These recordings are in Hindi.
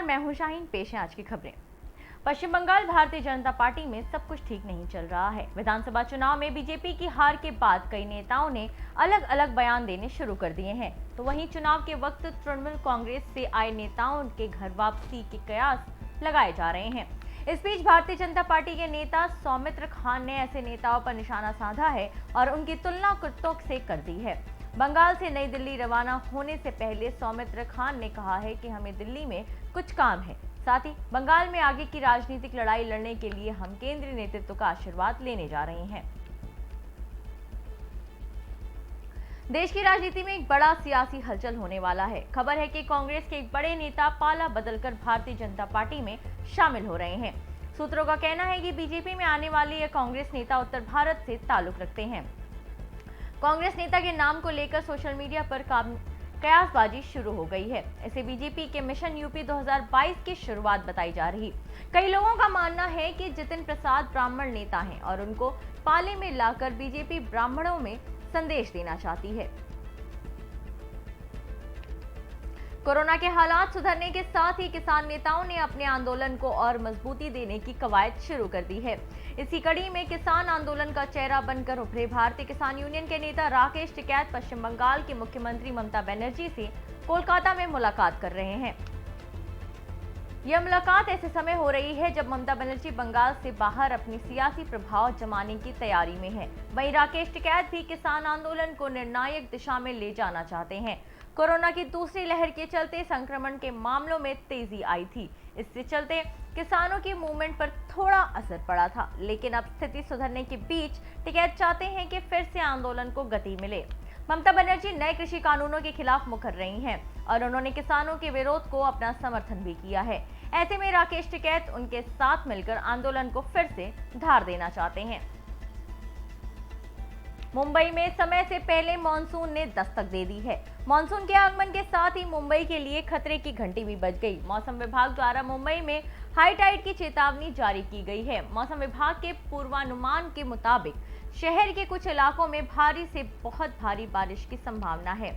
नमस्कार, मैं हूं शाहीन। पेश है आज की खबरें। पश्चिम बंगाल भारतीय जनता पार्टी में सब कुछ ठीक नहीं चल रहा है। विधानसभा चुनाव में बीजेपी की हार के बाद कई नेताओं ने अलग अलग बयान देने शुरू कर दिए हैं, तो वहीं चुनाव के वक्त तृणमूल कांग्रेस से आए नेताओं के घर वापसी के कयास लगाए जा रहे हैं। इस बीच भारतीय जनता पार्टी के नेता सौमित्र खान ने ऐसे नेताओं पर निशाना साधा है और उनकी तुलना कुत्तों से कर दी है। बंगाल से नई दिल्ली रवाना होने से पहले सौमित्र खान ने कहा है कि हमें दिल्ली में कुछ काम है, साथ ही बंगाल में आगे की राजनीतिक लड़ाई लड़ने के लिए हम केंद्रीय नेतृत्व का आशीर्वाद लेने जा रहे हैं। देश की राजनीति में एक बड़ा सियासी हलचल होने वाला है। खबर है कि कांग्रेस के एक बड़े नेता पाला बदलकर भारतीय जनता पार्टी में शामिल हो रहे हैं। सूत्रों का कहना है कि बीजेपी में आने वाले ये कांग्रेस नेता उत्तर भारत से ताल्लुक रखते हैं। कांग्रेस नेता के नाम को लेकर सोशल मीडिया पर कयासबाजी शुरू हो गई है। इसे बीजेपी के मिशन यूपी 2022 की शुरुआत बताई जा रही। कई लोगों का मानना है कि जितिन प्रसाद ब्राह्मण नेता हैं और उनको पाले में लाकर बीजेपी ब्राह्मणों में संदेश देना चाहती है। कोरोना के हालात सुधरने के साथ ही किसान नेताओं ने अपने आंदोलन को और मजबूती देने की कवायद शुरू कर दी है। इसी कड़ी में किसान आंदोलन का चेहरा बनकर उभरे भारतीय किसान यूनियन के नेता राकेश टिकैत पश्चिम बंगाल की मुख्यमंत्री ममता बनर्जी से कोलकाता में मुलाकात कर रहे हैं। यह मुलाकात ऐसे समय हो रही है जब ममता बनर्जी बंगाल से बाहर अपनी सियासी प्रभाव जमाने की तैयारी में है। वहीं राकेश टिकैत भी किसान आंदोलन को निर्णायक दिशा में ले जाना चाहते हैं। कोरोना की दूसरी लहर के चलते संक्रमण के मामलों में तेजी आई थी। इससे चलते किसानों की मूवमेंट पर थोड़ा असर पड़ा था, लेकिन अब स्थिति सुधरने के बीच टिकैत चाहते हैं कि फिर से आंदोलन को गति मिले। ममता बनर्जी नए कृषि कानूनों के खिलाफ मुखर रही हैं और उन्होंने किसानों के विरोध को अपना समर्थन भी किया है। ऐसे में राकेश टिकैत उनके साथ मिलकर आंदोलन को फिर से धार देना चाहते हैं। मुंबई में समय से पहले मानसून ने दस्तक दे दी है। मानसून के आगमन के साथ ही मुंबई के लिए खतरे की घंटी भी बज गई। मौसम विभाग द्वारा मुंबई में हाई टाइड की चेतावनी जारी की गई है। मौसम विभाग के पूर्वानुमान के मुताबिक शहर के कुछ इलाकों में भारी से बहुत भारी बारिश की संभावना है।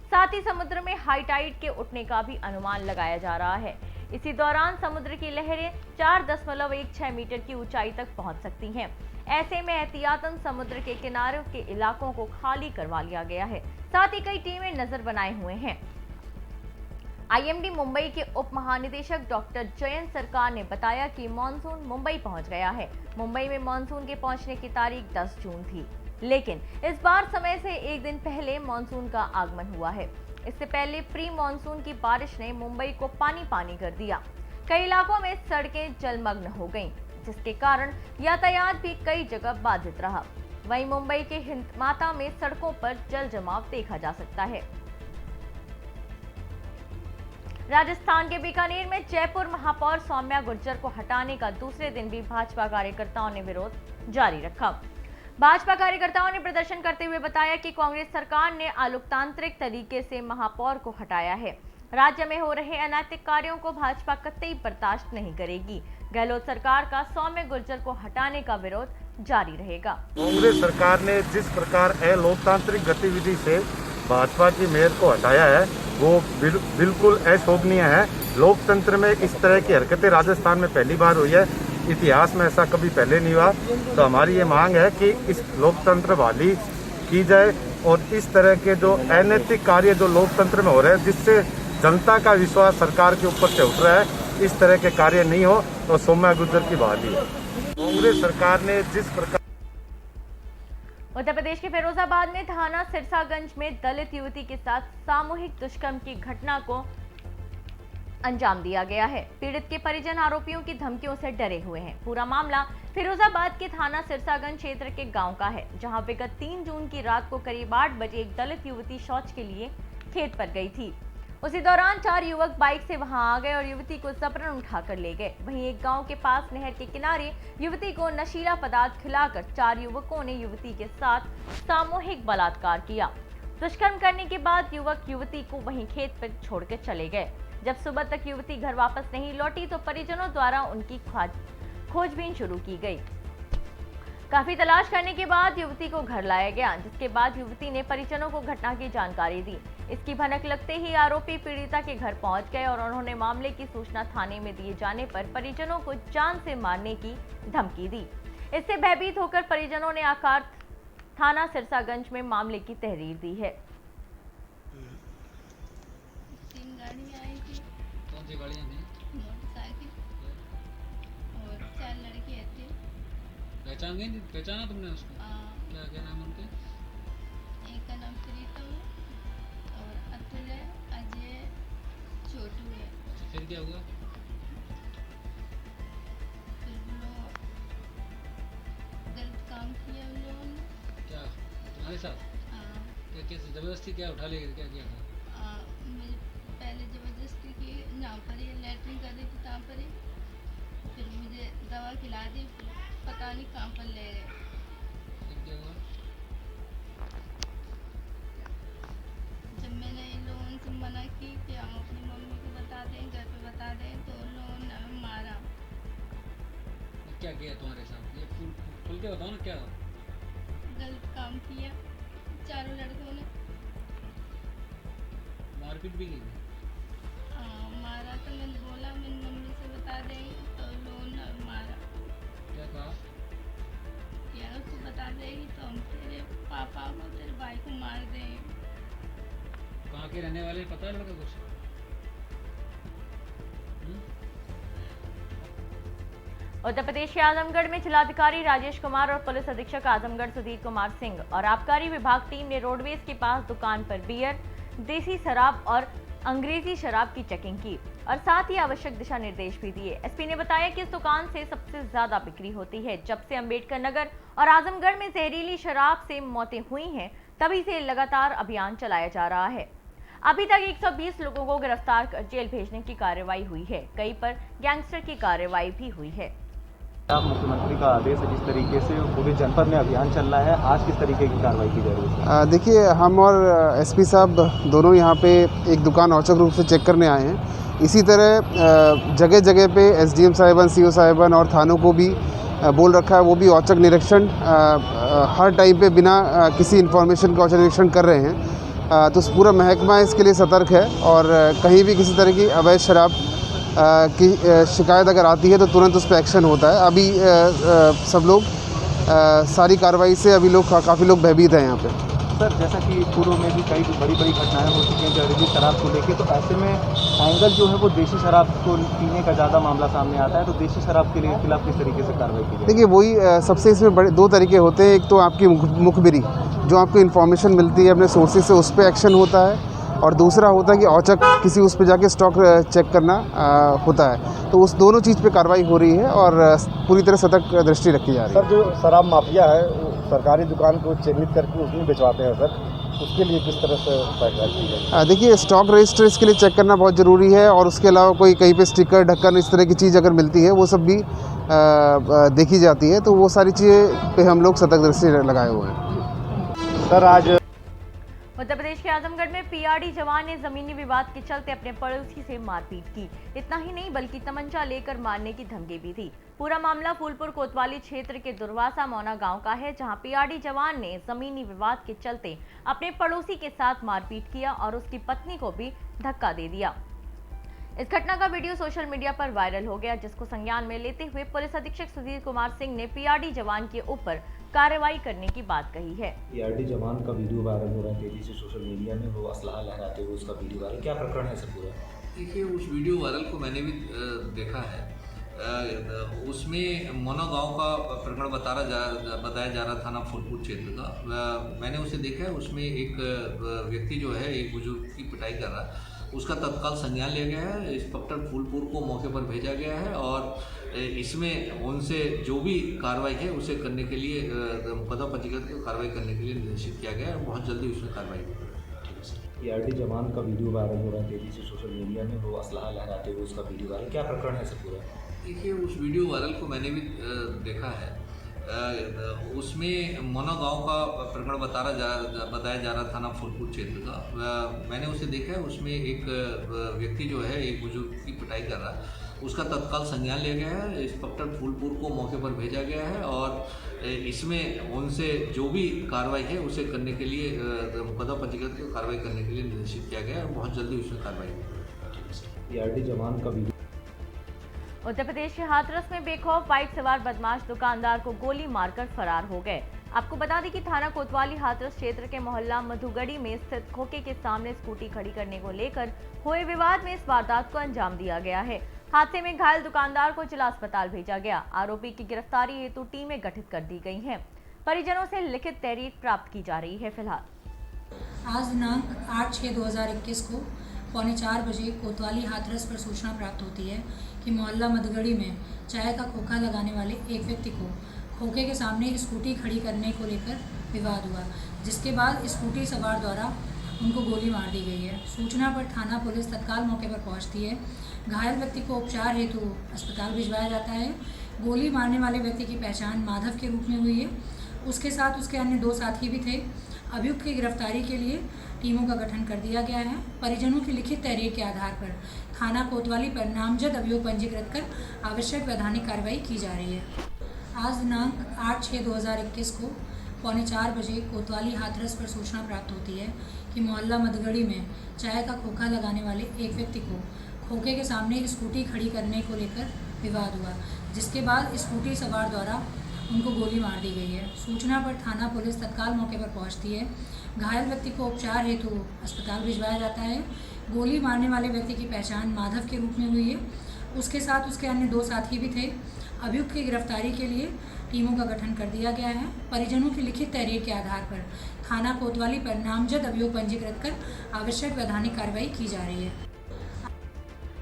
साथ ही समुद्र में हाई टाइड के उठने का भी अनुमान लगाया जा रहा है। इसी दौरान समुद्र की लहरें 4.16 मीटर की ऊंचाई तक पहुंच सकती हैं। ऐसे में एहतियातन समुद्र के किनारों के इलाकों को खाली करवा लिया गया है। साथ ही कई टीमें नजर बनाए हुए हैं। आईएमडी मुंबई के उप महानिदेशक डॉक्टर जयंत सरकार ने बताया कि मानसून मुंबई पहुंच गया है। मुंबई में मानसून के पहुंचने की तारीख 10 जून थी, लेकिन इस बार समय से एक दिन पहले मानसून का आगमन हुआ है। इससे पहले प्री मानसून की बारिश ने मुंबई को पानी पानी कर दिया। कई इलाकों में सड़कें जलमग्न हो गईं, जिसके कारण यातायात भी कई जगह बाधित रहा। वहीं मुंबई के हिंदमाता में सड़कों पर जल जमाव देखा जा सकता है। राजस्थान के बीकानेर में जयपुर महापौर सौम्या गुर्जर को हटाने का दूसरे दिन भी भाजपा कार्यकर्ताओं ने विरोध जारी रखा। भाजपा कार्यकर्ताओं ने प्रदर्शन करते हुए बताया कि कांग्रेस सरकार ने अलोकतांत्रिक तरीके से महापौर को हटाया है। राज्य में हो रहे अनैतिक कार्यों को भाजपा कतई बर्दाश्त नहीं करेगी। गहलोत सरकार का सौम्य गुर्जर को हटाने का विरोध जारी रहेगा। कांग्रेस सरकार ने जिस प्रकार अलोकतांत्रिक गतिविधि से भाजपा की मेयर को हटाया है, वो बिल्कुल अशोभनीय है। लोकतंत्र में इस तरह की हरकतें राजस्थान में पहली बार हुई है। इतिहास में ऐसा कभी पहले नहीं हुआ। तो हमारी ये मांग है कि इस लोकतंत्र बहाली की जाए और इस तरह के जो अनैतिक कार्य जो लोकतंत्र में हो रहे हैं, जिससे जनता का विश्वास सरकार के ऊपर से उठ रहा है, इस तरह के कार्य नहीं हो तो सौम्या गुर्जर की बहाली है। कांग्रेस सरकार ने जिस प्रकार उत्तर प्रदेश के फिरोजाबाद में थाना सिरसागंज में दलित युवती के साथ सामूहिक दुष्कर्म की घटना को अंजाम दिया गया है। पीड़ित के परिजन आरोपियों की धमकियों से डरे हुए हैं। पूरा मामला फिरोजाबाद के थाना सिरसागंज क्षेत्र के गांव का है, जहां विगत 3 जून की रात को करीब 8 बजे एक दलित युवती शौच के लिए खेत पर गई थी। उसी दौरान 4 युवक बाइक से वहां आ गए और युवती को जबरन उठाकर ले गए। वहीं एक गांव के पास नहर के किनारे युवती को नशीला पदार्थ खिलाकर 4 युवकों ने युवती के साथ सामूहिक बलात्कार किया। दुष्कर्म करने के बाद युवक युवती को वहीं खेत पर छोड़कर चले गए। जब सुबह तक युवती घर वापस नहीं लौटी तो परिजनों द्वारा उनकी खोजबीन शुरू की गई। काफी तलाश करने के बाद युवती को घर लाया गया, जिसके बाद युवती ने परिजनों को घटना की जानकारी दी। इसकी भनक लगते ही आरोपी पीड़िता के घर पहुंच गए और उन्होंने मामले की सूचना थाने में दिए जाने पर परिजनों को जान से मारने की धमकी दी। इससे भयभीत होकर परिजनों ने आकार थाना सिरसागंज में मामले की तहरीर दी है। 3 गाड़ियाँ आई थी, कौन सी गाड़ियाँ थी? मोटरसाइकिल और 4 लड़के थे। पहचाना तुमने उसको? क्या क्या नाम उनके? एक का नाम प्रीतम है और अतुल है, अजय, छोटू है। फिर क्या हुआ? फिर वो लोग गलत काम किया उन लोगों ने। क्या तुम्हारे साथ? क्या कैसे जबरदस्ती क्या उठा ले क्या किया था? मुझे पहले ज़बरदस्ती की, जहाँ पर ये लैट्रिन कर रही थी तहाँ पर ही, फिर मुझे दवा खिला दी, फिर पता नहीं कहाँ पर ले गए। फिर क्या हुआ? जब मैंने इन लोगों से मना की कि हम अपनी मम्मी को बता दें, घर पे बता दें, तो उन लोगों ने हमें मारा। क्या किया तुम्हारे साथ? ये खुल के बताओ ना क्या? गलत काम किया चारों लड़कों ने। मारपीट भी की? मारा तो मैंने बोला मेरी मम्मी से बता देंगे, तो उन लोगों ने हमें मारा। क्या कहा? कि अगर तू बता देगी तो हम तेरे पापा को, तेरे भाई को मार देंगे। कहाँ के रहने वाले पता है लड़का कुछ? उत्तर प्रदेश के आजमगढ़ में जिलाधिकारी राजेश कुमार और पुलिस अधीक्षक आजमगढ़ सुधीर कुमार सिंह और आबकारी विभाग टीम ने रोडवेज के पास दुकान पर बियर, देसी शराब और अंग्रेजी शराब की चेकिंग की और साथ ही आवश्यक दिशा निर्देश भी दिए। एसपी ने बताया कि इस दुकान से सबसे ज्यादा बिक्री होती है। जब से अंबेडकर नगर और आजमगढ़ में जहरीली शराब से मौतें हुई हैं, तभी से लगातार अभियान चलाया जा रहा है। अभी तक 120 लोगों को गिरफ्तार कर जेल भेजने की कार्रवाई हुई है। कई पर गैंगस्टर की कार्रवाई भी हुई है। मुख्यमंत्री का आदेश है, जिस तरीके से पूरे जनपद में अभियान चल रहा है, आज किस तरीके की कार्रवाई की जा रही है? देखिए, हम और एसपी साहब दोनों यहाँ पे एक दुकान औचक रूप से चेक करने आए हैं। इसी तरह जगह जगह पे एसडीएम साहिबान, सीओ साहिबान और थानों को भी बोल रखा है, वो भी औचक निरीक्षण हर टाइम पे बिना किसी इन्फॉर्मेशन का औचक निरीक्षण कर रहे हैं। तो पूरा महकमा इसके लिए सतर्क है और कहीं भी किसी तरह की अवैध शराब की शिकायत अगर आती है तो तुरंत उस पर एक्शन होता है। अभी सब लोग सारी कार्रवाई से अभी लोग काफ़ी लोग भयभीत हैं यहाँ पे। सर, जैसा कि पूर्व में भी कई बड़ी घटनाएं हो चुकी हैं जहरीली शराब को लेके, तो ऐसे में एंगल जो है वो देशी शराब को पीने का ज़्यादा मामला सामने आता है, तो देशी शराब के खिलाफ किस तरीके से कार्रवाई की जाए? देखिए, वही सबसे इसमें बड़े 2 तरीके होते हैं। एक तो आपकी मुखबिरी, जो आपको इन्फॉर्मेशन मिलती है अपने सोर्सेज से, उस पर एक्शन होता है, और दूसरा होता है कि औचक किसी उस पे जाके स्टॉक चेक करना होता है। तो उस दोनों चीज़ पे कार्रवाई हो रही है और पूरी तरह सतर्क दृष्टि रखी जा रही है। सर, जो शराब माफिया है सरकारी दुकान को चिन्हित करके उसमें भिजवाते हैं सर, उसके लिए किस तरह से कार्रवाई की जाए? देखिए, स्टॉक रजिस्टर इसके लिए चेक करना बहुत ज़रूरी है और उसके अलावा कोई कहीं पे स्टिकर, ढक्कन, इस तरह की चीज़ अगर मिलती है वो सब भी देखी जाती है। तो वो सारी चीज़ें पे हम लोग सतर्क दृष्टि लगाए हुए हैं। सर, आज उत्तर प्रदेश के आजमगढ़ में पीआरडी जवान ने जमीनी विवाद के चलते अपने पड़ोसी से मारपीट की। इतना ही नहीं बल्कि तमंचा लेकर मारने की धमकी भी दी। पूरा मामला फूलपुर कोतवाली क्षेत्र के दुर्वासा मौना गांव का है, जहां पीआरडी जवान ने जमीनी विवाद के चलते अपने पड़ोसी के साथ मारपीट किया और उसकी पत्नी को भी धक्का दे दिया। इस घटना का वीडियो सोशल मीडिया पर वायरल हो गया, जिसको संज्ञान में लेते हुए पुलिस अधीक्षक सुधीर कुमार सिंह ने पीआरडी जवान के ऊपर कार्रवाई करने की बात कही है। पीआरडी जवान का वीडियो वायरल हो रहा है तेजी से सोशल मीडिया में, वो असलहा लहराते हुए उसका वीडियो वायरल, क्या प्रकरण है सर पूरा? देखिए, उस वीडियो वायरल को मैंने भी देखा है। उसमें मोना गांव का प्रकरण बताया जा रहा थाना फूलपुर क्षेत्र का। मैंने उसे देखा है, उसमें एक व्यक्ति जो है एक बुजुर्ग की पिटाई कर रहा है, उसका तत्काल संज्ञान लिया गया है। इंस्पेक्टर फूलपुर को मौके पर भेजा गया है और इसमें उनसे जो भी कार्रवाई है उसे करने के लिए मुकदमा पंजीकृत कार्रवाई करने के लिए निर्देशित किया गया है। बहुत जल्दी उसमें कार्रवाई होगी। पीआरडी जवान का वीडियो वायरल हो रहा है तेजी से सोशल मीडिया में, वो असलहा लहराते हुए उसका वीडियो वायरल, क्या प्रकरण है सर पूरा? देखिए, उस वीडियो वायरल को मैंने भी देखा है। उसमें मोना गांव का प्रकरण बताया जा रहा थाना फूलपुर क्षेत्र का। मैंने उसे देखा है, उसमें एक व्यक्ति जो है एक बुजुर्ग की पिटाई कर रहा है, उसका तत्काल संज्ञान लिया गया है। इंस्पेक्टर फूलपुर को मौके पर भेजा गया है और इसमें उनसे जो भी कार्रवाई है उसे करने के लिए मुकदमा पंजीकृत कार्रवाई करने के लिए निर्देशित किया गया है और बहुत जल्दी उसमें कार्रवाई होगी। ARD जवान का वीडियो। उत्तर प्रदेश के हाथरस में बेखौफ बाइक सवार बदमाश दुकानदार को गोली मारकर फरार हो गए। आपको बता दें कि थाना कोतवाली हाथरस क्षेत्र के मोहल्ला मधुगढ़ी में स्थित खोखे के सामने स्कूटी खड़ी करने को लेकर हुए विवाद में इस वारदात को अंजाम दिया गया है। हादसे में घायल दुकानदार को जिला अस्पताल भेजा गया। आरोपी की गिरफ्तारी हेतु टीमें गठित कर दी गई हैं। परिजनों से लिखित तहरीर प्राप्त की जा रही है। फिलहाल आज दिनांक 8/6/2021 को 3:45 बजे कोतवाली हाथरस पर सूचना प्राप्त होती है कि मोहल्ला मधुगढ़ी में चाय का खोखा लगाने वाले एक व्यक्ति को खोखे के सामने स्कूटी खड़ी करने को लेकर विवाद हुआ, जिसके बाद स्कूटी सवार द्वारा उनको गोली मार दी गई है। सूचना पर थाना पुलिस तत्काल मौके पर पहुंचती है। घायल व्यक्ति को उपचार हेतु अस्पताल भिजवाया जाता है। गोली मारने वाले व्यक्ति की पहचान माधव के रूप में हुई है। उसके साथ उसके अन्य 2 साथी भी थे। अभियुक्त की गिरफ्तारी के लिए टीमों का गठन कर दिया गया है। परिजनों की लिखित तहरीर के आधार पर थाना कोतवाली पर नामजद अभियोग पंजीकृत कर आवश्यक वैधानिक कार्रवाई की जा रही है। आज दिनांक 8/6/2021 को 3:45 बजे कोतवाली हाथरस पर सूचना प्राप्त होती है कि मोहल्ला मधुगढ़ी में चाय का खोखा लगाने वाले एक व्यक्ति को खोखे के सामने स्कूटी खड़ी करने को लेकर विवाद हुआ, जिसके बाद स्कूटी सवार द्वारा उनको गोली मार दी गई है। सूचना पर थाना पुलिस तत्काल मौके पर पहुंचती है। घायल व्यक्ति को उपचार हेतु अस्पताल भिजवाया जाता है। गोली मारने वाले व्यक्ति की पहचान माधव के रूप में हुई है। उसके साथ उसके अन्य 2 साथी भी थे। अभियुक्त की गिरफ्तारी के लिए टीमों का गठन कर दिया गया है। परिजनों की लिखित तहरीर के आधार पर थाना कोतवाली पर नामजद अभियोग पंजीकृत कर आवश्यक वैधानिक कार्रवाई की जा रही है।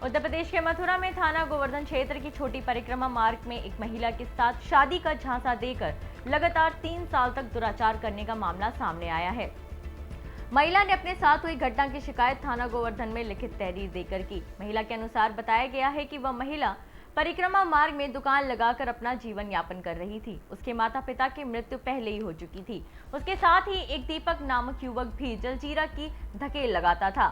उत्तर प्रदेश के मथुरा में थाना गोवर्धन क्षेत्र की छोटी परिक्रमा मार्ग में एक महिला के साथ शादी का झांसा देकर लगातार 3 साल तक दुराचार करने का मामला सामने आया है। महिला ने अपने साथ हुई घटना की शिकायत थाना गोवर्धन में लिखित तहरीर देकर की। महिला के अनुसार बताया गया है कि वह महिला परिक्रमा मार्ग में दुकान लगाकर अपना जीवन यापन कर रही थी। उसके माता पिता की मृत्यु पहले ही हो चुकी थी। उसके साथ ही एक दीपक नामक युवक भी जलजीरा की धकेल लगाता था।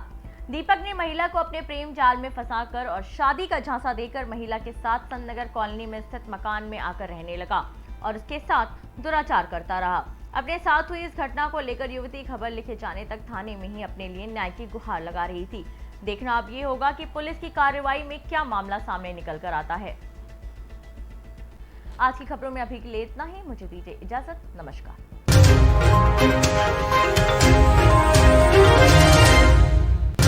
दीपक ने महिला को अपने प्रेम जाल में फंसाकर और शादी का झांसा देकर महिला के साथ संतनगर कॉलोनी में स्थित मकान में आकर रहने लगा और उसके साथ दुराचार करता रहा। अपने साथ हुई इस घटना को लेकर युवती खबर लिखे जाने तक थाने में ही अपने लिए न्याय की गुहार लगा रही थी। देखना अब ये होगा कि पुलिस की कार्रवाई में क्या मामला सामने निकल कर आता है। आज की खबरों में अभी के लिए इतना ही। मुझे दीजिए इजाजत। नमस्कार।